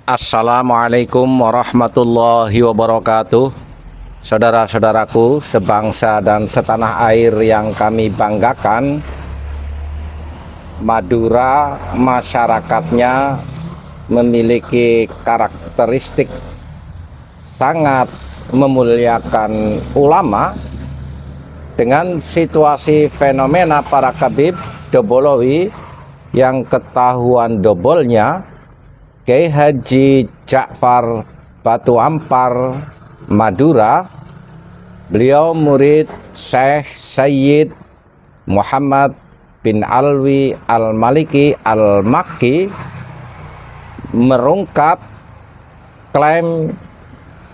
Assalamualaikum warahmatullahi wabarakatuh. Saudara-saudaraku sebangsa dan setanah air yang kami banggakan, Madura masyarakatnya memiliki karakteristik sangat memuliakan ulama. Dengan situasi fenomena para Khabib Dobolowi yang ketahuan dobolnya, Kiai Haji Ja'far Batu Ampar Madura, beliau murid Syekh Sayyid Muhammad bin Alwi Al-Maliki Al-Makki, merungkap klaim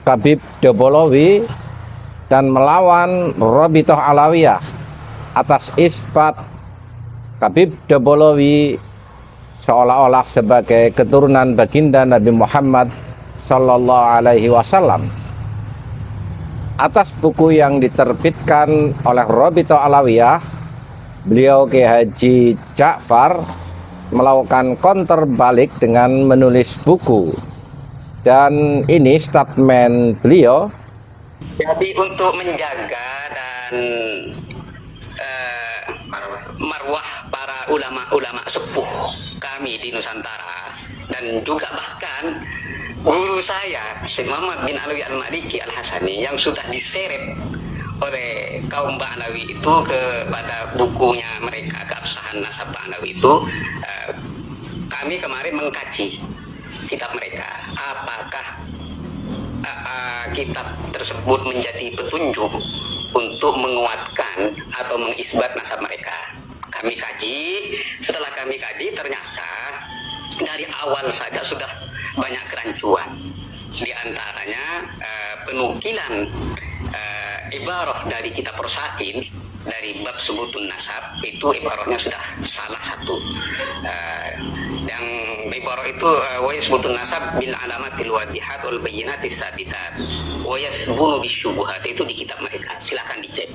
Khabib Dobolowi dan melawan Rabithah Alawiyah atas isbat Khabib Dobolowi seolah-olah sebagai keturunan baginda Nabi Muhammad Sallallahu Alaihi Wasallam. Atas buku yang diterbitkan oleh Rabithah Alawiyah, beliau Kiai Haji Ja'far melakukan counter balik dengan menulis buku. Dan ini statement beliau. Jadi untuk menjaga dan marwah para ulama-ulama sepuh kami di Nusantara, dan juga bahkan guru saya Syekh Muhammad bin Alwi Al-Maliki Al-Hasani yang sudah diseret oleh kaum Ba'alawi itu kepada bukunya mereka, Keabsahan Nasab Ba'alawi itu, kami kemarin mengkaji kitab mereka, apakah kitab tersebut menjadi petunjuk untuk menguatkan atau mengisbat nasab mereka. Kami kaji, setelah kami kaji ternyata dari awal saja sudah banyak kerancuan. Di antaranya penukilan ibarah dari kitab Rasail dari bab sebutun nasab, itu ibarahnya sudah salah satu. Yang ibarah itu wa yasbutun nasab bil alamatil wadihat wal bayyinatis sabitat wa yasbunu bisyubuhat, itu di kitab mereka, silakan dicek.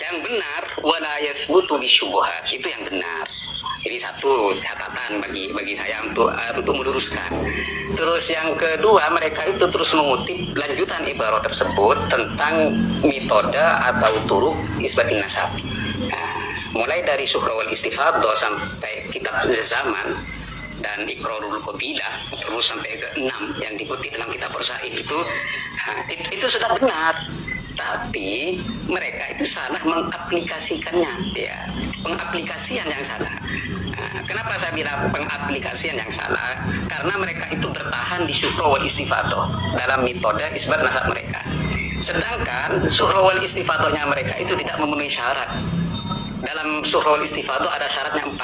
Yang benar wala yasbutu bisyubuhat, itu yang benar. Ini satu catatan bagi saya untuk meluruskan. Terus yang kedua, mereka itu terus mengutip lanjutan ibarah tersebut tentang metode atau turuk isbatin nasab. Mulai dari Syuhra wal Istifadah sampai kitab Zaman dan Iqrarul Qabilah, terus sampai ke 6 yang dikutip dalam kitab Rasail itu sudah benar. Tapi mereka itu salah mengaplikasikannya, ya, pengaplikasian yang salah. Kenapa saya bilang pengaplikasian yang salah? Karena mereka itu bertahan di Syuhra wal Istifadah dalam metode isbat nasab mereka. Sedangkan Syuhra wal Istifadahnya mereka itu tidak memenuhi syarat. Dalam Syuhra wal Istifadah ada syaratnya 4.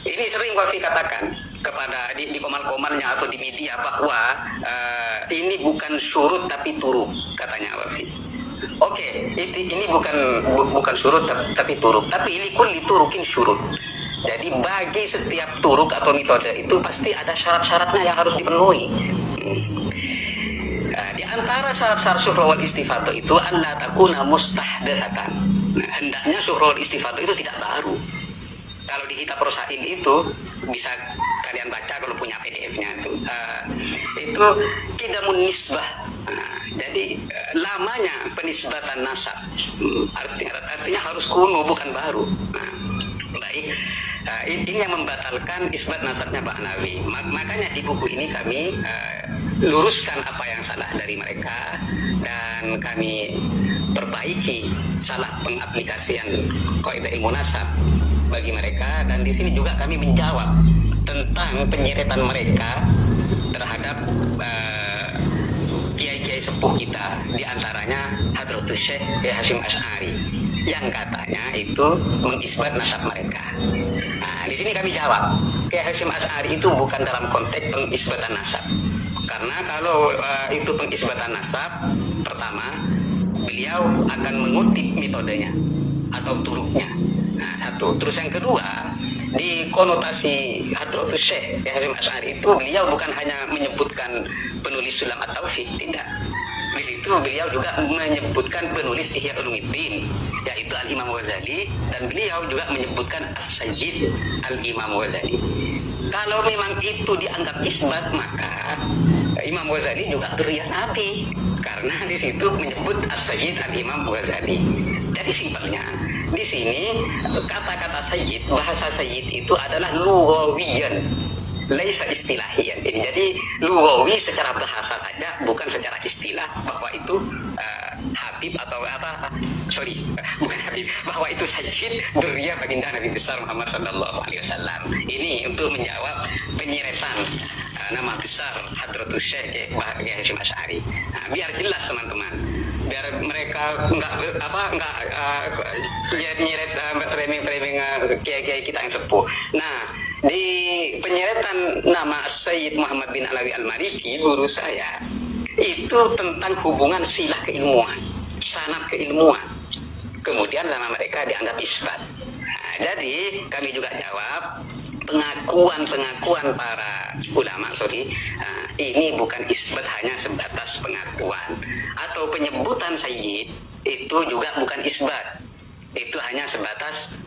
Ini sering Wafi katakan kepada di koman-komannya atau di media bahwa ini bukan syurut tapi turuk, katanya Wafi. Oke, ini bukan surut tapi turuk. Tapi ini kulli turukin syurut. Jadi bagi setiap turuk atau metode itu pasti ada syarat-syaratnya yang harus dipenuhi. Di antara syarat-syarat Syuhra wal Istifadah itu alla takuna mustahdatsatan. Hendaknya Syuhra wal Istifadah itu tidak baru. Kalau di kitab Rasail itu bisa kalian baca kalau punya PDF-nya itu kidamun nisbah. Jadi lamanya penisbatan nasab, artinya harus kuno bukan baru. Baik, ini yang membatalkan isbat nasabnya Ba'alawi. Makanya di buku ini kami luruskan apa yang salah dari mereka dan kami perbaiki salah pengaplikasian kaidah ilmu nasab bagi mereka, dan di sini juga kami menjawab tentang penyeretan mereka terhadap kiai-kiai sepuh kita, di antaranya Hadratus Syekh Hasyim Asy'ari yang katanya itu mengisbat nasab mereka. Di sini kami jawab, Kiai Hasyim Asy'ari itu bukan dalam konteks pengisbatan nasab. Karena kalau itu pengisbatan nasab, pertama beliau akan mengutip metodenya atau turuknya. Satu. Terus yang kedua, di konotasi Hadratus Syekh Hasyim Asy'ari itu beliau bukan hanya menyebutkan penulis Sulam At-Taufiq, tidak. Di situ beliau juga menyebutkan penulis Ihya Ulumuddin, yaitu Al-Imam Ghazali, dan beliau juga menyebutkan As-Sayyid Al-Imam Ghazali. Kalau memang itu dianggap isbat, maka Imam Ghazali juga dzurriyyah Nabi, karena di situ menyebut As-Sayyid Al-Imam Ghazali. Jadi simpelnya di sini kata-kata sayyid, bahasa sayyid itu adalah lughawiyan, laisa istilahiyan. Jadi lughawi secara bahasa saja, bukan secara istilah bahwa itu Habib atau bukan Habib, bahwa itu sayyid dzurriyyah baginda Nabi besar Muhammad sallallahu alaihi wasallam. Ini untuk menjawab penyeretan nama besar Hadratus Syekh Kiai Hasyim Asy'ari. Nah, biar jelas teman-teman, biar mereka enggak nyeret framing kiai-kiai kita yang sepuh. Nah, di penyeretan nama Sayyid Muhammad bin Alawi Al-Maliki, guru saya, itu tentang hubungan silah keilmuan, sanad keilmuan. Kemudian nama mereka dianggap isbat. Nah, jadi kami juga jawab pengakuan para ulama, ini bukan isbat, hanya sebatas pengakuan. Atau penyebutan sayyid itu juga bukan isbat, itu hanya sebatas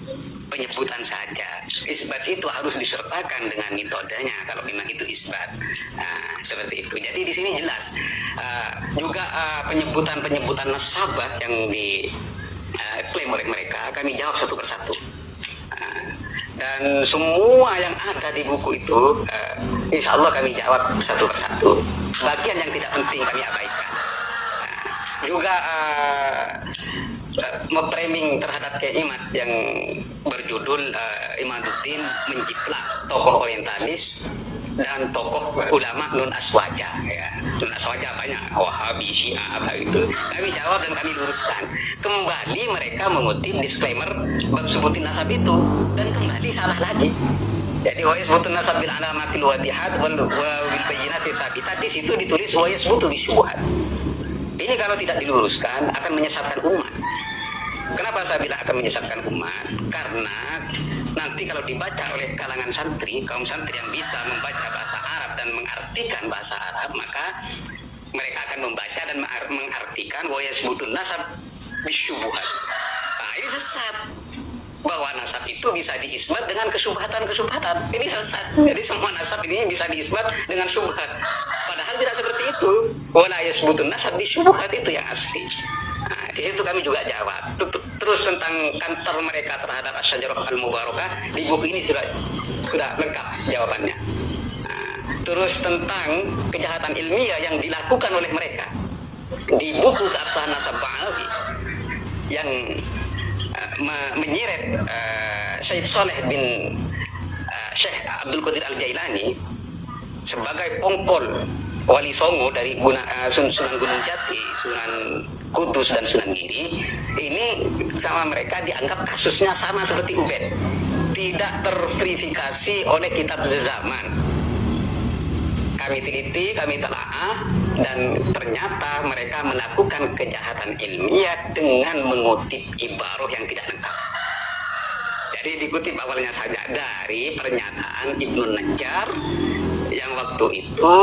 penyebutan saja. Isbat itu harus disertakan dengan metodenya kalau memang itu isbat. Seperti itu. Jadi di sini jelas juga penyebutan nasabah yang diklaim oleh mereka, kami jawab satu persatu. Dan semua yang ada di buku itu insya Allah kami jawab satu persatu. Bagian yang tidak penting kami abaikan. Juga memframing terhadap Kiai Imad yang berjudul Imaduddin menjiplak tokoh orientalis dan tokoh ulama non aswaja, ya. Non aswaja banyak, Wahabi, Syiah, apa itu. Kami jawab dan kami luruskan. Kembali mereka mengutip disclaimer bab sebutin nasab itu, dan kembali salah lagi. Jadi wa yasbutun nasab bil alamatil wadihat wal bayyinati tsabitat, di situ ditulis wa yasbutu bisyubhat. Ini kalau tidak diluruskan akan menyesatkan umat. Kenapa saya bilang akan menyesatkan umat? Karena nanti kalau dibaca oleh kalangan santri, kaum santri yang bisa membaca bahasa Arab dan mengartikan bahasa Arab, maka mereka akan membaca dan mengartikan wa yasbutun nasab bisyubhat. Nah, ini sesat. Bahwa nasab itu bisa diisbat dengan kesyubhatan. Ini sesat. Jadi semua nasab ini bisa diisbat dengan syubhat. Padahal tidak seperti itu. Wala yasbutun nasab bisyubhat, itu yang asli. Nah, di situ kami juga jawab. Terus tentang kantor mereka terhadap Asy-Syajarah Al-Mubarakah, di buku ini sudah lengkap jawabannya. Nah, terus tentang kejahatan ilmiah yang dilakukan oleh mereka di buku Keabsahan Nasab Ba'alawi yang menyeret Syekh Saleh bin Syekh Abdul Qadir Al-Jailani sebagai pongkol Wali Songo dari Sunan Gunung Jati, Sunan Kudus, dan Sunan Giri. Ini sama mereka dianggap kasusnya sama seperti Ubed, tidak terverifikasi oleh kitab zaman. Kami teliti, kami telaah, dan ternyata mereka melakukan kejahatan ilmiah dengan mengutip ibarah yang tidak lengkap. Jadi dikutip awalnya saja dari pernyataan Ibnu Najjar yang waktu itu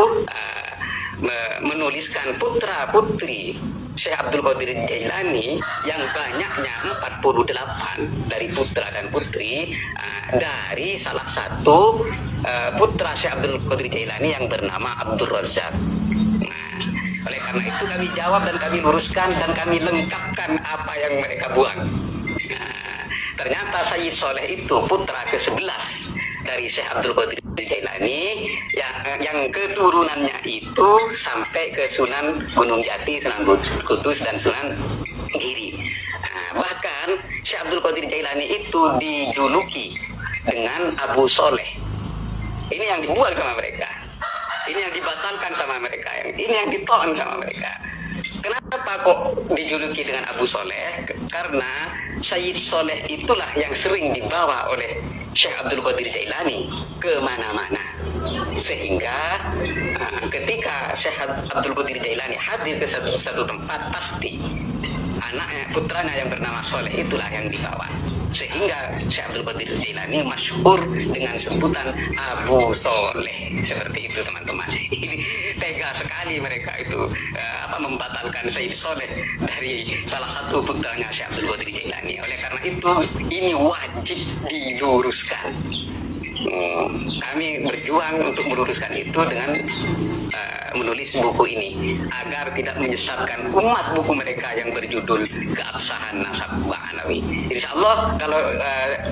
menuliskan putra putri Syekh Abdul Qadir Jailani yang banyaknya 48 dari putra dan putri dari salah satu putra Syekh Abdul Qadir Jailani yang bernama Abdul Razak. Nah, oleh karena itu kami jawab dan kami luruskan dan kami lengkapkan apa yang mereka buang. Ternyata Sayyid Soleh itu putra ke-11 dari Syekh Abdul Qadir Jailani yang keturunannya itu sampai ke Sunan Gunung Jati, Sunan Kudus, dan Sunan Giri. Bahkan Syekh Abdul Qadir Jailani itu dijuluki dengan Abu Soleh. Ini yang dibuang sama mereka, ini yang dibatalkan sama mereka, ini yang ditolak sama mereka. Kenapa kok dijuluki dengan Abu Soleh? Karena Sayyid Soleh itulah yang sering dibawa oleh Syekh Abdul Qadir Jailani kemana-mana. Sehingga ketika Syekh Abdul Qadir Jailani hadir ke satu tempat, pasti anaknya, putranya yang bernama Soleh itulah yang dibawa. Sehingga Syekh Abdul Qadir Jailani masyhur dengan sebutan Abu Soleh. Seperti itu teman-teman. Ini tega sekali mereka itu membatalkan Sayyid Soleh dari salah satu putranya Syekh Abdul Qadir Jailani. Oleh karena itu ini wajib diluruskan. Kami berjuang untuk meluruskan itu dengan menulis buku ini agar tidak menyesatkan umat. Buku mereka yang berjudul Keabsahan Nasab Bang Alawi. Insya Allah kalau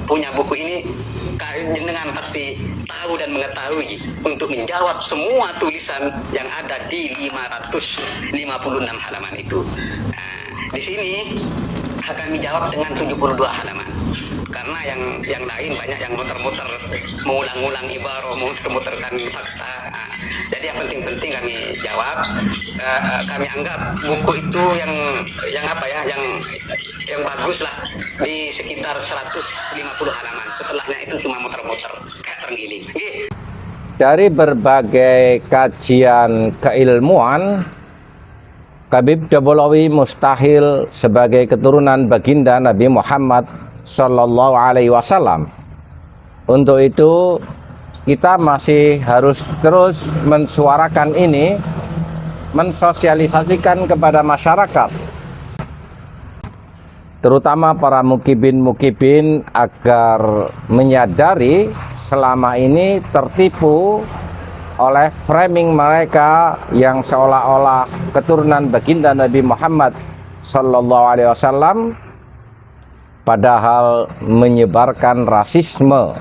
punya buku ini jenengan pasti tahu dan mengetahui untuk menjawab semua tulisan yang ada di 556 halaman itu. Di sini kami jawab dengan 72 halaman, karena yang lain banyak yang muter-muter, mengulang-ulang ibarah, muter-muterkan fakta. Jadi yang penting-penting kami jawab. Kami anggap buku itu yang bagus lah di sekitar 150 halaman. Setelahnya itu cuma muter-muter kayak terenggiling. Dari berbagai kajian keilmuan, Habib Dabolawi mustahil sebagai keturunan baginda Nabi Muhammad Sallallahu Alaihi Wasallam. Untuk itu kita masih harus terus mensuarakan ini, mensosialisasikan kepada masyarakat, terutama para mukibin agar menyadari selama ini tertipu oleh framing mereka yang seolah-olah keturunan baginda Nabi Muhammad Sallallahu Alaihi Wasallam, padahal menyebarkan rasisme,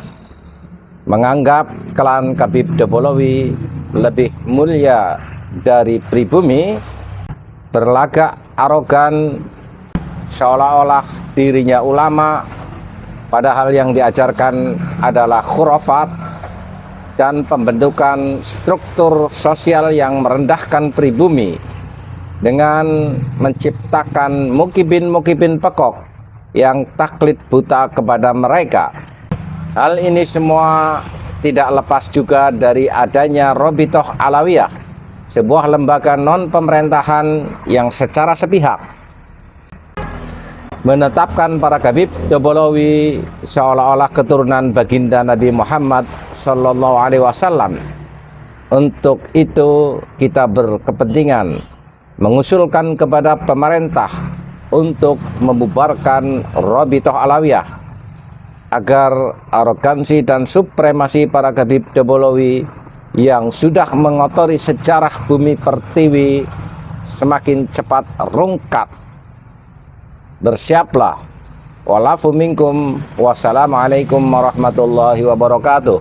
menganggap klan Habib Dabolawi lebih mulia dari pribumi, berlagak arogan seolah-olah dirinya ulama, padahal yang diajarkan adalah khurafat dan pembentukan struktur sosial yang merendahkan pribumi dengan menciptakan mukibin pekok yang taklid buta kepada mereka. Hal ini semua tidak lepas juga dari adanya Robitoh Alawiyah, sebuah lembaga non-pemerintahan yang secara sepihak menetapkan para Habib Dabolawi seolah-olah keturunan baginda Nabi Muhammad Sallallahu Alaihi Wasallam. Untuk itu kita berkepentingan mengusulkan kepada pemerintah untuk membubarkan Robitoh Alawiyah agar arogansi dan supremasi para Habib Dabolawi yang sudah mengotori sejarah bumi pertiwi semakin cepat rungkat. Bersiaplah. Walafu minkum. Wassalamualaikum warahmatullahi wabarakatuh.